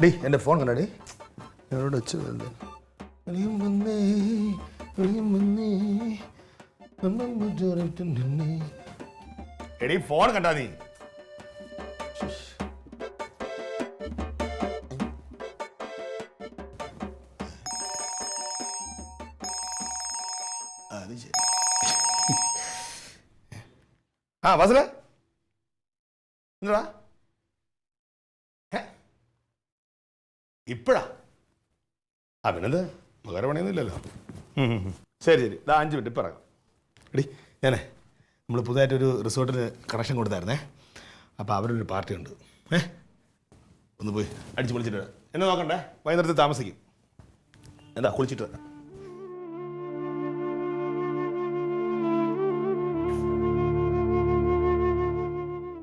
day എൻ്റെ phone കണ്ടാടേ എന്നോട് വെച്ച് വെളിയും വന്നേ വെളിയും വന്നേ എടീ ഫോൺ കണ്ടാ നീ അത് ശരി ആ വാസല എന്താ ഇപ്പഴാ ആ പിന്നെന്ത് വേറെ പണിയൊന്നുമില്ലല്ലോ ശരി ശരി ഇതാ 5 മിനിറ്റ് ഇപ്പം ഇറങ്ങാം എടി ഞാനേ നമ്മൾ പുതുതായിട്ടൊരു റിസോർട്ടിന് കണക്ഷൻ കൊടുത്തായിരുന്നേ അപ്പോൾ അവരൊരു പാർട്ടി ഉണ്ട് ഒന്ന് പോയി അടിച്ച് പൊളിച്ചിട്ട് എന്നെ നോക്കണ്ടേ വൈകുന്നേരത്ത് താമസിക്കും എന്താ കുളിച്ചിട്ട് വരാം